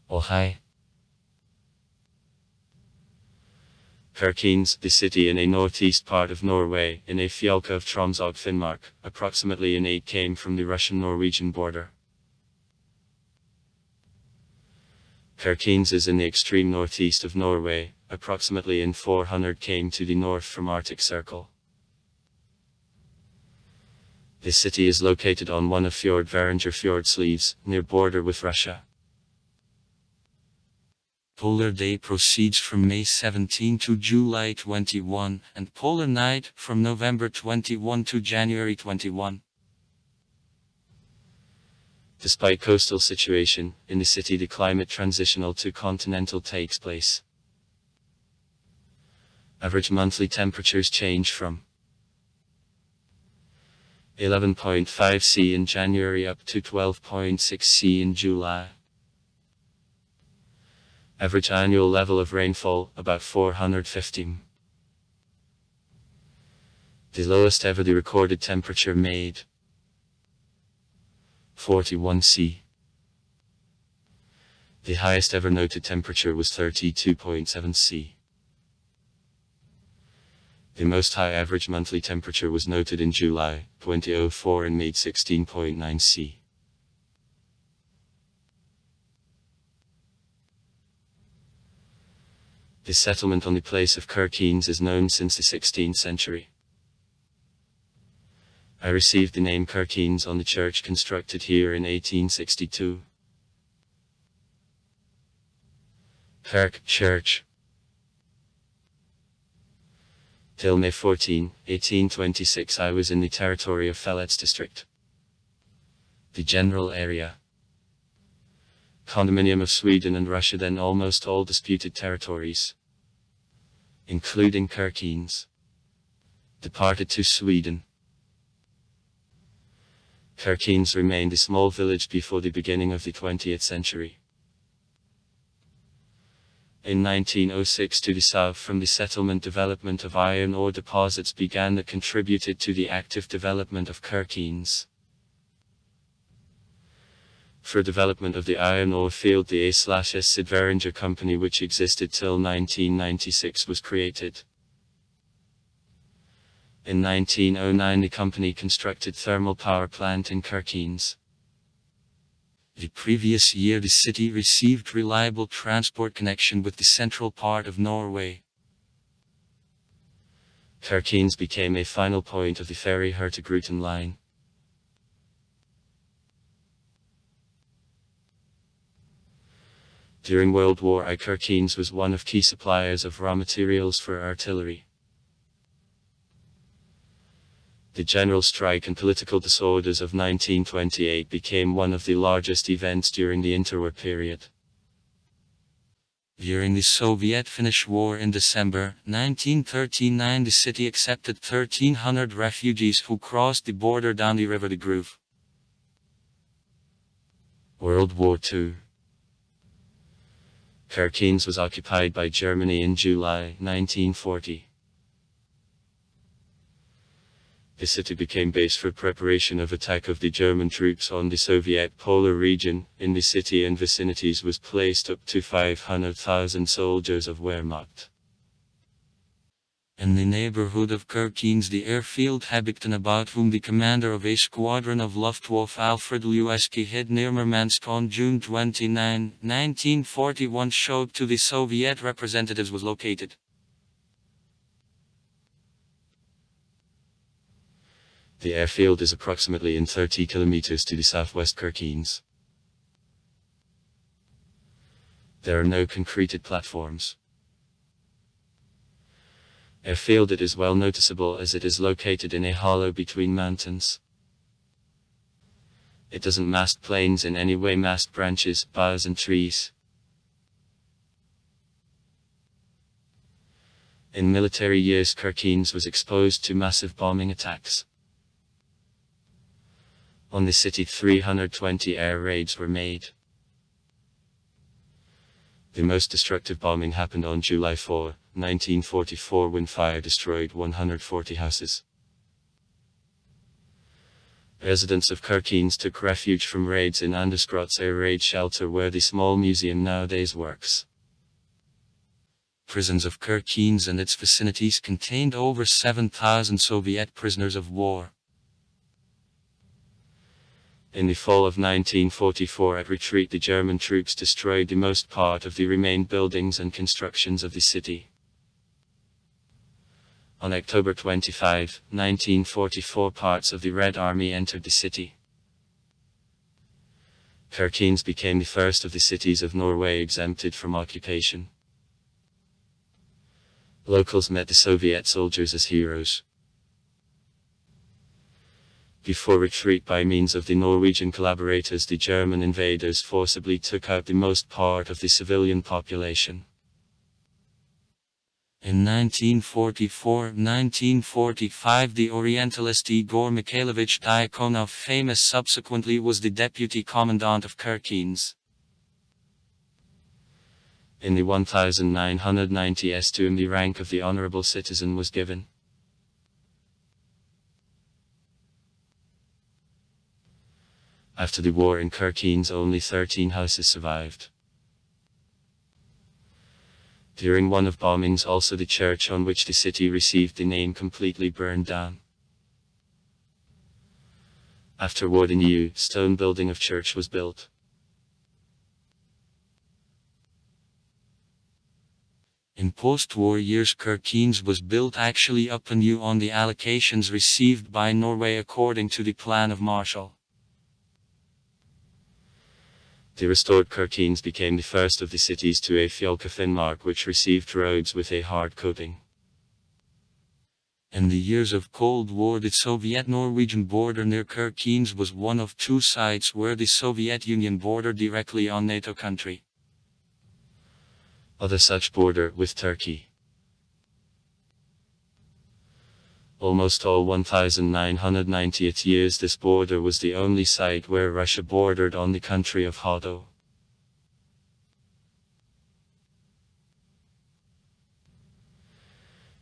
Oh hi. Kirkenes, the city in a northeast part of Norway, in a fylke of Troms og Finnmark, approximately in 8 km from the Russian-Norwegian border. Kirkenes is in the extreme northeast of Norway, approximately in 400 km to the north from Arctic Circle. The city is located on one of Fjord Varinger fjord sleeves, near border with Russia. Polar Day proceeds from May 17 to July 21, and Polar Night from November 21 to January 21. Despite coastal situation, in the city the climate transitional to continental takes place. Average monthly temperatures change from 11.5 C in January up to 12.6 C in July. Average annual level of rainfall, about 450 The lowest ever the recorded temperature made 41 C. The highest ever noted temperature was 32.7 C. The most high average monthly temperature was noted in July 2004 and made 16.9 C. The settlement on the place of Kirkenes is known since the 16th century. I received the name Kirkenes on the church constructed here in 1862. Kirk, church. Till May 14, 1826 I was in the territory of Fellets district. The general area. Condominium of Sweden and Russia, then almost all disputed territories, including Kirkenes, departed to Sweden. Kirkenes remained a small village before the beginning of the 20th century. In 1906 to the south from the settlement development of iron ore deposits began that contributed to the active development of Kirkenes. For development of the iron ore field the A/S Sidvaringer company, which existed till 1996, was created. In 1909 the company constructed thermal power plant in Kirkenes. The previous year the city received reliable transport connection with the central part of Norway. Kirkenes became a final point of the ferry Hurtigruten line. During World War I, Kirkenes was one of key suppliers of raw materials for artillery. The general strike and political disorders of 1928 became one of the largest events during the interwar period. During the Soviet-Finnish War in December 1939 the city accepted 1,300 refugees who crossed the border down the river the Grove. World War II. Kirkenes was occupied by Germany in July 1940. The city became base for preparation of attack of the German troops on the Soviet polar region. In the city and vicinities was placed up to 500,000 soldiers of Wehrmacht. In the neighborhood of Kirkenes the airfield Habigton, about whom the commander of a squadron of Luftwaffe Alfred Lewski hid near Murmansk on June 29, 1941 showed to the Soviet representatives, was located. The airfield is approximately in 30 kilometers to the southwest Kirkenes. There are no concreted platforms. Airfield it is well noticeable as it is located in a hollow between mountains. It doesn't mast planes in any way, mast branches, boughs and trees. In military years Kirkenes was exposed to massive bombing attacks. On the city 320 air raids were made. The most destructive bombing happened on July 4, 1944 when fire destroyed 140 houses. Residents of Kirkenes took refuge from raids in Andersgrot's air raid shelter where the small museum nowadays works. Prisons of Kirkenes and its vicinities contained over 7,000 Soviet prisoners of war. In the fall of 1944 at retreat, the German troops destroyed the most part of the remained buildings and constructions of the city. On October 25, 1944, parts of the Red Army entered the city. Kirkenes became the first of the cities of Norway exempted from occupation. Locals met the Soviet soldiers as heroes. Before retreat by means of the Norwegian collaborators, the German invaders forcibly took out the most part of the civilian population. In 1944-1945, the Orientalist Igor Mikhailovich Diakonov, famous subsequently, was the deputy commandant of Kirkenes. In the 1990s to him the rank of the honorable citizen was given. After the war in Kirkenes, only 13 houses survived. During one of bombings, also the church on which the city received the name completely burned down. Afterward, a new stone building of church was built. In post-war years, Kirkenes was built actually up anew on the allocations received by Norway according to the Plan of Marshall. The restored Kirkenes became the first of the cities to a Fjolka Finnmark which received roads with a hard coating. In the years of Cold War, the Soviet-Norwegian border near Kirkenes was one of two sites where the Soviet Union bordered directly on NATO country. Other such border with Turkey. Almost all 1998 years this border was the only site where Russia bordered on the country of Hodo.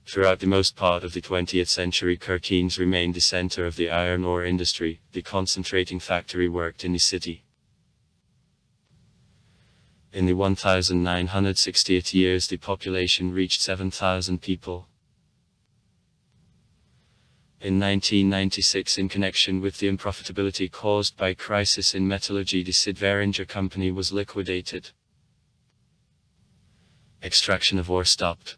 Throughout the most part of the 20th century, Kirkenes remained the center of the iron ore industry. The concentrating factory worked in the city. In the 1968 years the population reached 7,000 people. In 1996, in connection with the unprofitability caused by crisis in metallurgy, the Sidveringer company was liquidated. Extraction of ore stopped.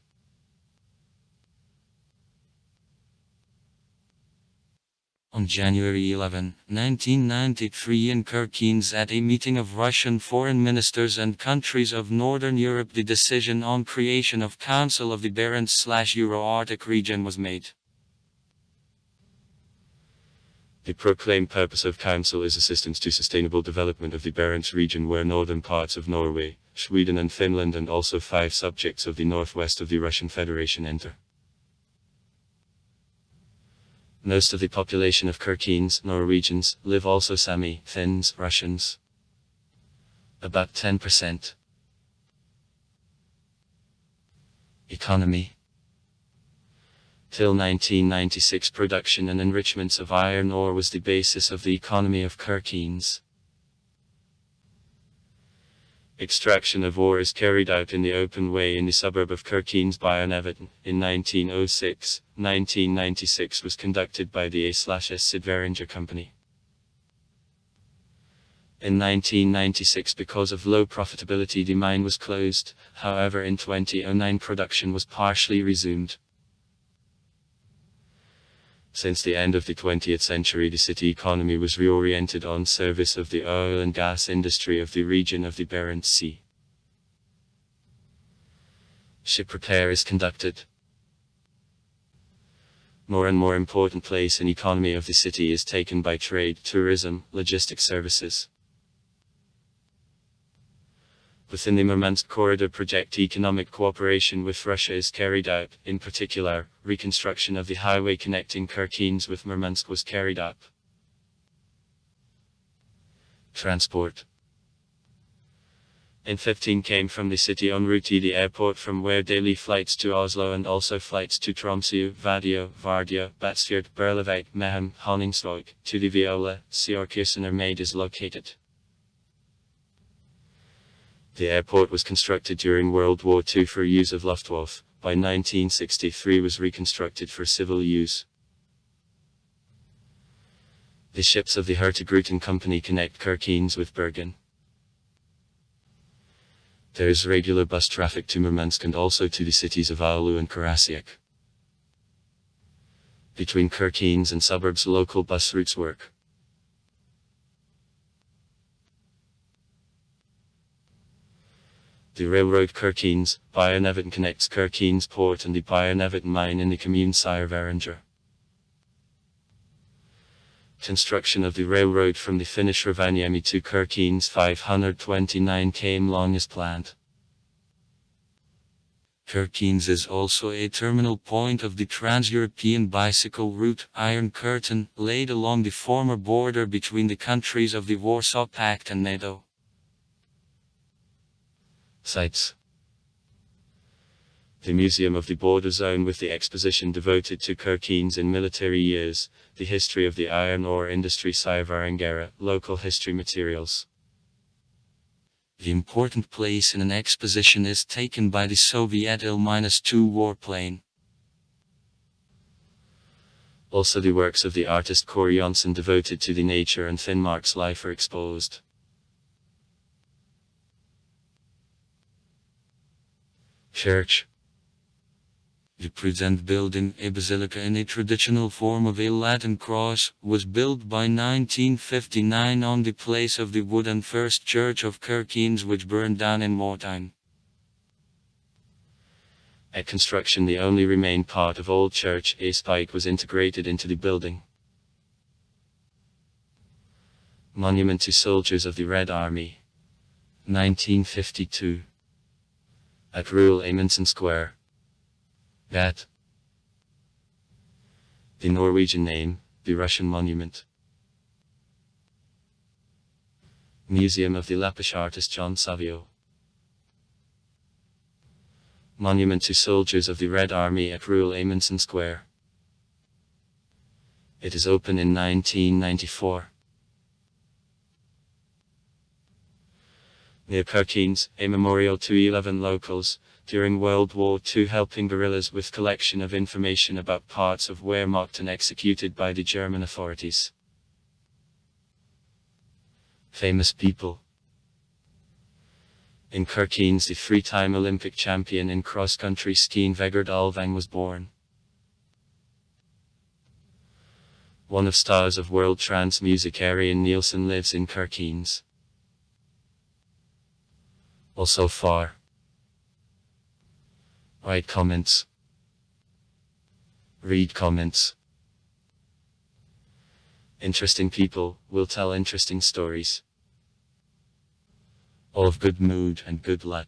On January 11, 1993, in Kirkenes, at a meeting of Russian foreign ministers and countries of Northern Europe, the decision on creation of Council of the Barents/Euro-Arctic region was made. The proclaimed purpose of Council is assistance to sustainable development of the Barents region, where northern parts of Norway, Sweden and Finland and also 5 subjects of the northwest of the Russian Federation enter. Most of the population of Kirkenes, Norwegians, live also Sami, Finns, Russians. About 10%. Economy. Till 1996, production and enrichments of iron ore was the basis of the economy of Kirkenes. Extraction of ore is carried out in the open way in the suburb of Kirkenes by Everton. In 1906, 1996 was conducted by the A/S Sidveringer company. In 1996, because of low profitability, the mine was closed. However, in 2009 production was partially resumed. Since the end of the 20th century, the city economy was reoriented on service of the oil and gas industry of the region of the Barents Sea. Ship repair is conducted. More and more important place in economy of the city is taken by trade, tourism, logistic services. Within the Murmansk Corridor project, economic cooperation with Russia is carried out. In particular, reconstruction of the highway connecting Kirkenes with Murmansk was carried out. Transport. and 15 came from the city en route to the airport, from where daily flights to Oslo and also flights to Tromsø, Vadio, Vardø, Batsfjord, Berlevik, Mehamn, Honningsvåg, to the Viola, Kirkenes made is located. The airport was constructed during World War II for use of Luftwaffe. By 1963 was reconstructed for civil use. The ships of the Hurtigruten Company connect Kirkenes with Bergen. There is regular bus traffic to Murmansk and also to the cities of Oulu and Karasjok. Between Kirkenes and suburbs, local bus routes work. The railroad Kirkenes, Bjernevet connects Kirkenes port and the Bjernevet mine in the commune Sør-Varanger. Construction of the railroad from the Finnish Rovaniemi to Kirkenes 529 km long is planned. Kirkenes is also a terminal point of the Trans-European bicycle route Iron Curtain, laid along the former border between the countries of the Warsaw Pact and NATO. Sites: the Museum of the Border Zone with the exposition devoted to Kirkenes in military years, the history of the iron ore industry Sør-Varanger, local history materials. The important place in an exposition is taken by the Soviet Il-2 warplane. Also the works of the artist Kåre Jonsson devoted to the nature and Finnmark's life are exposed. Church. The present building, a basilica in a traditional form of a Latin cross, was built by 1959 on the place of the wooden first church of Kirkenes, which burned down in wartime. At construction, the only remained part of old church, a spike, was integrated into the building. Monument to soldiers of the Red Army, 1952. At Royal Amundsen Square. That. The Norwegian name, the Russian monument. Museum of the Lappish artist John Savio. Monument to soldiers of the Red Army at Royal Amundsen Square. It is open in 1994. Near Kirkenes, a memorial to 11 locals, during World War II, helping guerrillas with collection of information about parts of Wehrmacht and executed by the German authorities. Famous people. In Kirkenes, the three-time Olympic champion in cross-country skiing Vegard Ulvang was born. One of stars of world trance music Arian Nielsen lives in Kirkenes. Also far. Write comments. Read comments. Interesting people will tell interesting stories. All of good mood and good luck.